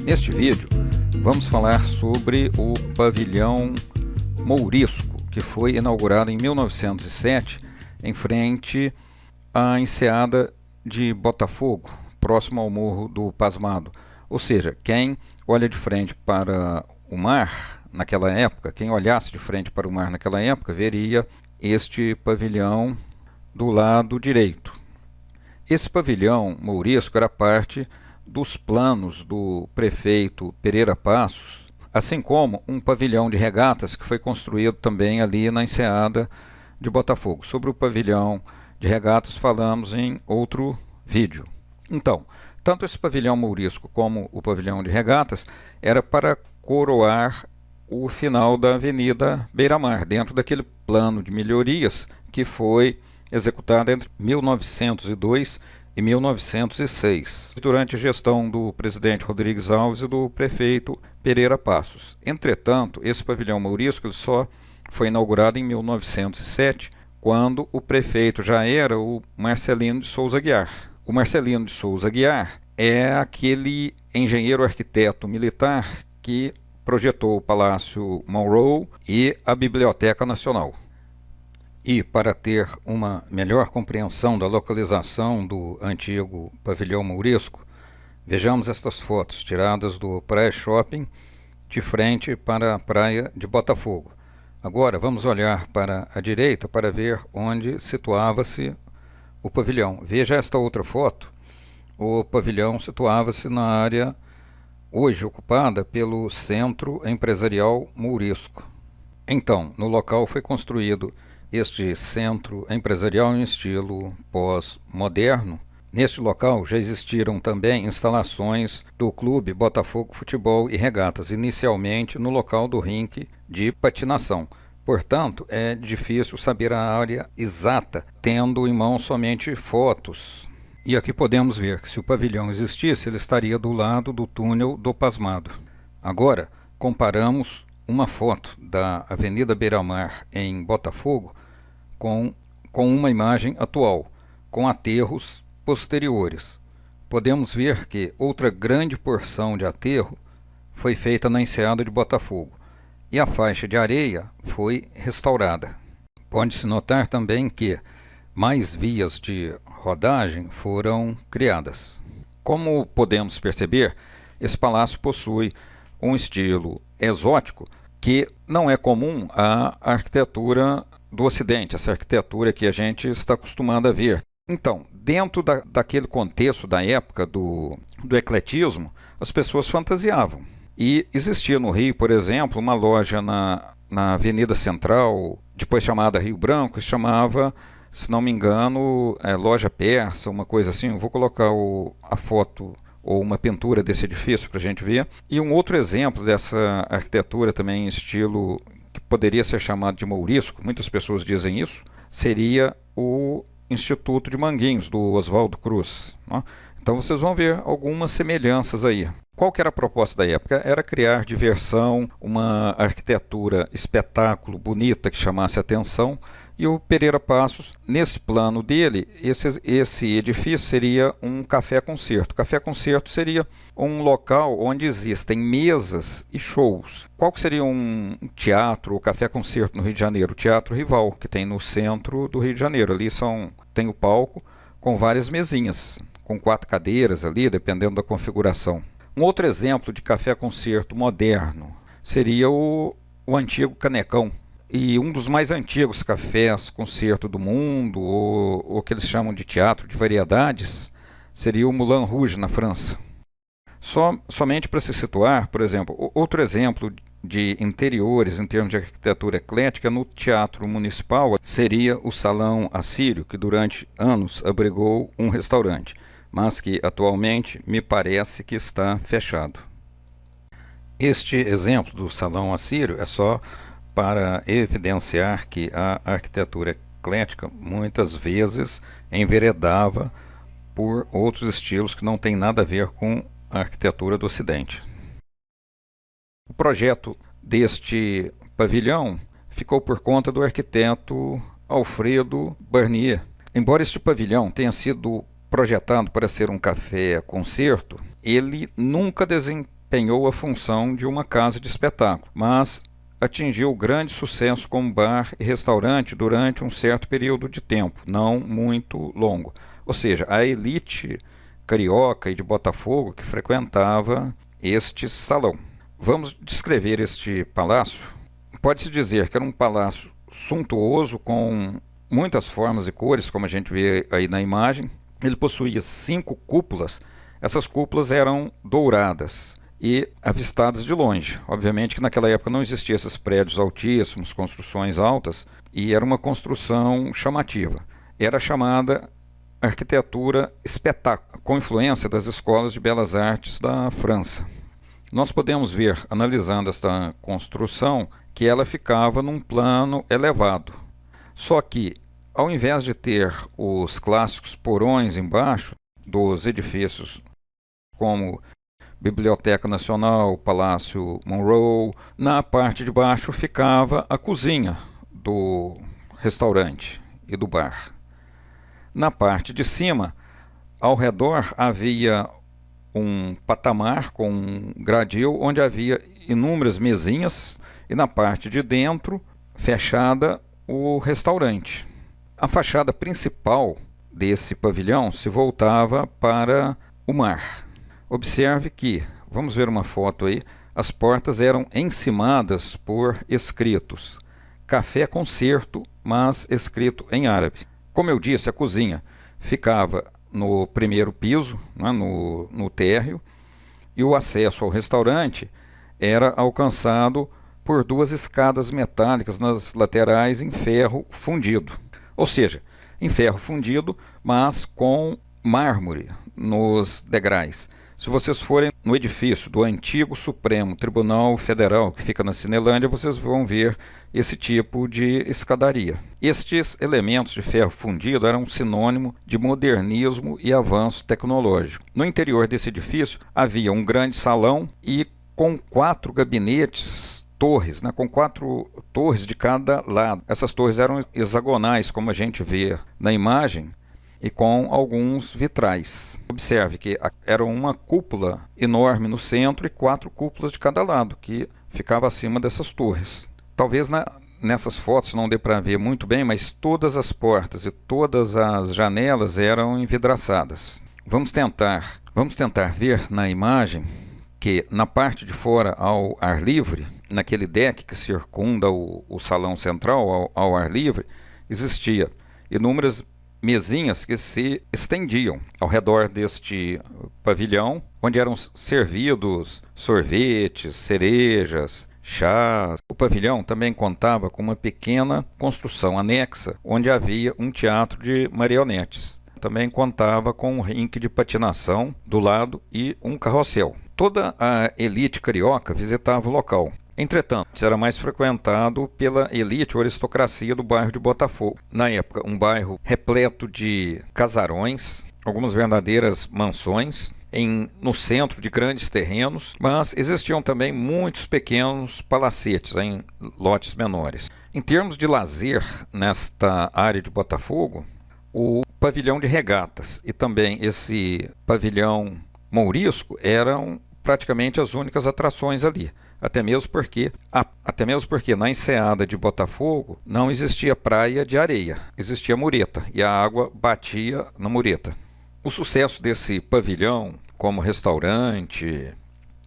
Neste vídeo, vamos falar sobre o pavilhão Mourisco, que foi inaugurado em 1907 em frente à enseada de Botafogo, próximo ao Morro do Pasmado. Ou seja, quem olha de frente para o mar naquela época, quem olhasse de frente para o mar naquela época, veria este pavilhão do lado direito. Esse pavilhão mourisco era parte dos planos do prefeito Pereira Passos, assim como um pavilhão de regatas que foi construído também ali na enseada de Botafogo. Sobre o pavilhão de regatas falamos em outro vídeo. Então, tanto esse pavilhão mourisco como o pavilhão de regatas era para coroar o final da Avenida Beira-Mar, dentro daquele plano de melhorias que foi executado entre 1902 e 1906, durante a gestão do presidente Rodrigues Alves e do prefeito Pereira Passos. Entretanto, esse pavilhão mourisco ele só foi inaugurado em 1907, quando o prefeito já era o Marcelino de Souza Aguiar. O Marcelino de Souza Aguiar é aquele engenheiro arquiteto militar que projetou o Palácio Monroe e a Biblioteca Nacional. E para ter uma melhor compreensão da localização do antigo pavilhão mourisco, vejamos estas fotos tiradas do Praia Shopping de frente para a praia de Botafogo. Agora vamos olhar para a direita para ver onde situava-se o pavilhão. Veja esta outra foto. O pavilhão situava-se na área hoje ocupada pelo Centro Empresarial Mourisco. Então, no local foi construído este centro empresarial em estilo pós-moderno. Neste local já existiram também instalações do Clube Botafogo Futebol e Regatas, inicialmente no local do rink de patinação. Portanto, é difícil saber a área exata, tendo em mão somente fotos. E aqui podemos ver que se o pavilhão existisse, ele estaria do lado do túnel do Pasmado. Agora, comparamos uma foto da Avenida Beira-Mar em Botafogo com uma imagem atual, com aterros posteriores. Podemos ver que outra grande porção de aterro foi feita na enseada de Botafogo e a faixa de areia foi restaurada. Pode-se notar também que mais vias de rodagem foram criadas. Como podemos perceber, esse palácio possui um estilo exótico que não é comum à arquitetura do Ocidente, essa arquitetura que a gente está acostumado a ver. Então, dentro daquele contexto da época do ecletismo, as pessoas fantasiavam. E existia no Rio, por exemplo, uma loja na Avenida Central, depois chamada Rio Branco, se chamava, se não me engano, Loja Persa, uma coisa assim. Eu vou colocar a foto ou uma pintura desse edifício para a gente ver. E um outro exemplo dessa arquitetura também em estilo que poderia ser chamado de mourisco, muitas pessoas dizem isso, seria o Instituto de Manguinhos, do Oswaldo Cruz, né? Então vocês vão ver algumas semelhanças aí. Qual que era a proposta da época? Era criar diversão, uma arquitetura espetáculo, bonita, que chamasse atenção. E o Pereira Passos, nesse plano dele, esse edifício seria um café-concerto. Café-concerto seria um local onde existem mesas e shows. Qual que seria um teatro ou café-concerto no Rio de Janeiro? O Teatro Rival, que tem no centro do Rio de Janeiro. Ali tem o palco com várias mesinhas, com 4 cadeiras ali, dependendo da configuração. Um outro exemplo de café-concerto moderno seria o antigo Canecão. E um dos mais antigos cafés-concerto do mundo, ou que eles chamam de teatro de variedades, seria o Moulin Rouge, na França. Somente para se situar, por exemplo, outro exemplo de interiores em termos de arquitetura eclética no Teatro Municipal seria o Salão Assírio, que durante anos abrigou um restaurante, mas que atualmente me parece que está fechado. Este exemplo do Salão Assírio é só para evidenciar que a arquitetura eclética muitas vezes enveredava por outros estilos que não têm nada a ver com a arquitetura do Ocidente. O projeto deste pavilhão ficou por conta do arquiteto Alfredo Barnier. Embora este pavilhão tenha sido projetado para ser um café-concerto, ele nunca desempenhou a função de uma casa de espetáculo, mas atingiu grande sucesso como bar e restaurante durante um certo período de tempo, não muito longo. Ou seja, a elite carioca e de Botafogo que frequentava este salão. Vamos descrever este palácio. Pode-se dizer que era um palácio suntuoso com muitas formas e cores, como a gente vê aí na imagem. Ele possuía 5 cúpulas. Essas cúpulas eram douradas e avistadas de longe. Obviamente que naquela época não existiam esses prédios altíssimos, construções altas, e era uma construção chamativa. Era chamada arquitetura espetáculo, com influência das escolas de belas artes da França. Nós podemos ver, analisando esta construção, que ela ficava num plano elevado. Só que, ao invés de ter os clássicos porões embaixo dos edifícios, como Biblioteca Nacional, Palácio Monroe, na parte de baixo ficava a cozinha do restaurante e do bar. Na parte de cima, ao redor, havia um patamar com um gradil onde havia inúmeras mesinhas e na parte de dentro, fechada, o restaurante. A fachada principal desse pavilhão se voltava para o mar. Observe que, vamos ver uma foto aí, as portas eram encimadas por escritos. Café Concerto, mas escrito em árabe. Como eu disse, a cozinha ficava no primeiro piso, né, no térreo, e o acesso ao restaurante era alcançado por 2 escadas metálicas nas laterais em ferro fundido. Ou seja, em ferro fundido, mas com mármore nos degraus. Se vocês forem no edifício do antigo Supremo Tribunal Federal, que fica na Cinelândia, vocês vão ver esse tipo de escadaria. Estes elementos de ferro fundido eram um sinônimo de modernismo e avanço tecnológico. No interior desse edifício havia um grande salão e com 4 gabinetes, torres, né, com 4 torres de cada lado. Essas torres eram hexagonais, como a gente vê na imagem, e com alguns vitrais. Observe que era uma cúpula enorme no centro e 4 cúpulas de cada lado, que ficava acima dessas torres. Talvez nessas fotos não dê para ver muito bem, mas todas as portas e todas as janelas eram envidraçadas. Vamos tentar ver na imagem que na parte de fora, ao ar livre, naquele deck que circunda o salão central ao ar livre, existia inúmeras mesinhas que se estendiam ao redor deste pavilhão, onde eram servidos sorvetes, cerejas, chás. O pavilhão também contava com uma pequena construção anexa, onde havia um teatro de marionetes. Também contava com um rink de patinação do lado e um carrossel. Toda a elite carioca visitava o local. Entretanto, era mais frequentado pela elite ou aristocracia do bairro de Botafogo. Na época, um bairro repleto de casarões, algumas verdadeiras mansões, no centro de grandes terrenos, mas existiam também muitos pequenos palacetes em lotes menores. Em termos de lazer, nesta área de Botafogo, o pavilhão de regatas e também esse pavilhão mourisco eram praticamente as únicas atrações ali. Até mesmo porque na enseada de Botafogo não existia praia de areia, existia mureta e a água batia na mureta. O sucesso desse pavilhão como restaurante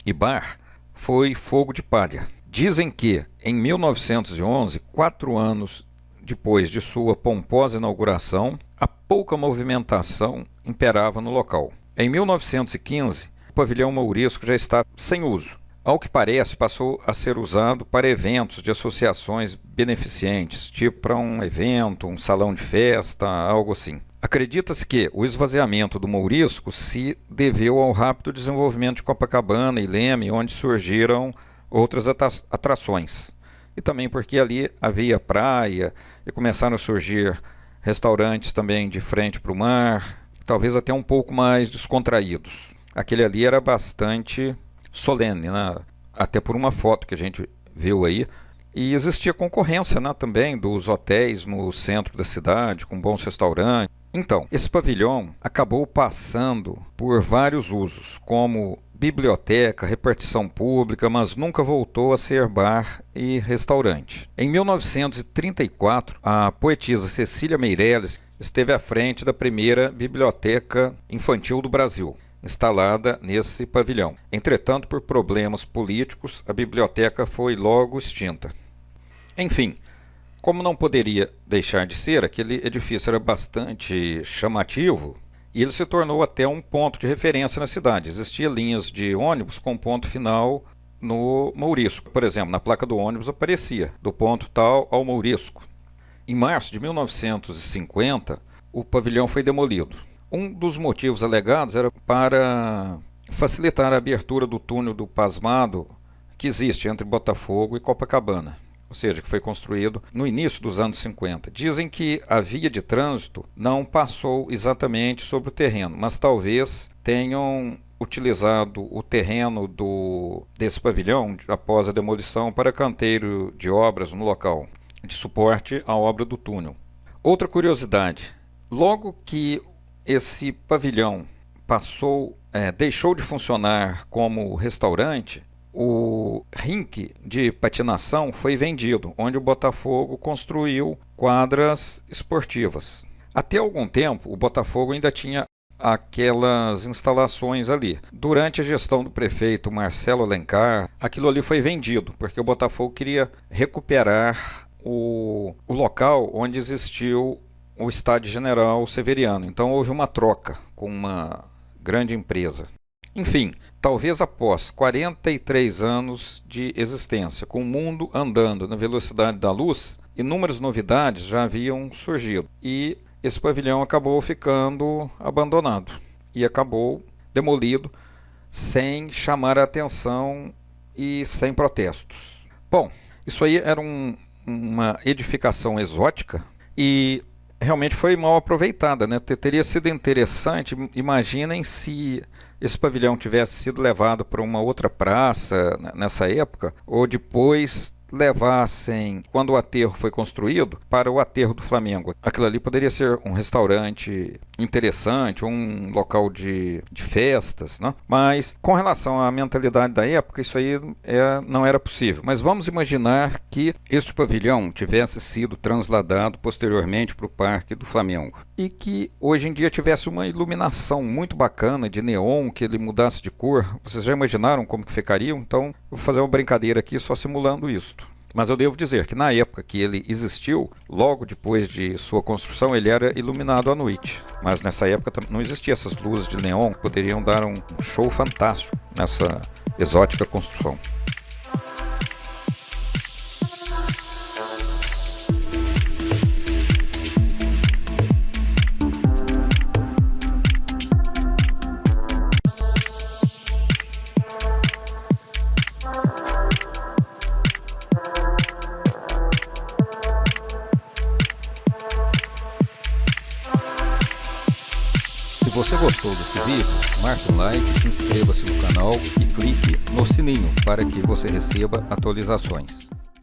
e bar foi fogo de palha. Dizem que em 1911, 4 anos depois de sua pomposa inauguração, a pouca movimentação imperava no local. Em 1915, o pavilhão mourisco já estava sem uso. Ao que parece, passou a ser usado para eventos de associações beneficentes, tipo para um evento, um salão de festa, algo assim. Acredita-se que o esvaziamento do mourisco se deveu ao rápido desenvolvimento de Copacabana e Leme, onde surgiram outras atrações. E também porque ali havia praia e começaram a surgir restaurantes também de frente para o mar, talvez até um pouco mais descontraídos. Aquele ali era bastante solene, né? Até por uma foto que a gente viu aí. E existia concorrência, né, também dos hotéis no centro da cidade, com bons restaurantes. Então, esse pavilhão acabou passando por vários usos, como biblioteca, repartição pública, mas nunca voltou a ser bar e restaurante. Em 1934, a poetisa Cecília Meirelles esteve à frente da primeira biblioteca infantil do Brasil, instalada nesse pavilhão. Entretanto, por problemas políticos, a biblioteca foi logo extinta. Enfim, como não poderia deixar de ser, aquele edifício era bastante chamativo e ele se tornou até um ponto de referência na cidade. Existiam linhas de ônibus com ponto final no Mourisco. Por exemplo, na placa do ônibus aparecia do ponto tal ao Mourisco. Em março de 1950, o pavilhão foi demolido. Um dos motivos alegados era para facilitar a abertura do túnel do Pasmado que existe entre Botafogo e Copacabana, ou seja, que foi construído no início dos anos 50. Dizem que a via de trânsito não passou exatamente sobre o terreno, mas talvez tenham utilizado o terreno desse pavilhão após a demolição para canteiro de obras no local, de suporte à obra do túnel. Outra curiosidade, logo que esse pavilhão deixou de funcionar como restaurante, o rink de patinação foi vendido, onde o Botafogo construiu quadras esportivas. Até algum tempo, o Botafogo ainda tinha aquelas instalações ali. Durante a gestão do prefeito Marcelo Alencar, aquilo ali foi vendido, porque o Botafogo queria recuperar o local onde existiu o Estádio General Severiano. Então houve uma troca com uma grande empresa. Enfim, talvez após 43 anos de existência, com o mundo andando na velocidade da luz, inúmeras novidades já haviam surgido e esse pavilhão acabou ficando abandonado e acabou demolido sem chamar a atenção e sem protestos. Bom, isso aí era uma edificação exótica e realmente foi mal aproveitada, né? Teria sido interessante, imaginem se esse pavilhão tivesse sido levado para uma outra praça nessa época, ou depois levassem, quando o aterro foi construído, para o aterro do Flamengo. Aquilo ali poderia ser um restaurante interessante, um local de festas, né? Mas com relação à mentalidade da época, isso aí não era possível. Mas vamos imaginar que este pavilhão tivesse sido trasladado posteriormente para o Parque do Flamengo e que hoje em dia tivesse uma iluminação muito bacana de neon, que ele mudasse de cor. Vocês já imaginaram como que ficariam? Então, eu vou fazer uma brincadeira aqui só simulando isto. Mas eu devo dizer que na época que ele existiu, logo depois de sua construção, ele era iluminado à noite. Mas nessa época não existiam essas luzes de neon que poderiam dar um show fantástico nessa exótica construção. Se você gostou desse vídeo, marque um like, inscreva-se no canal e clique no sininho para que você receba atualizações.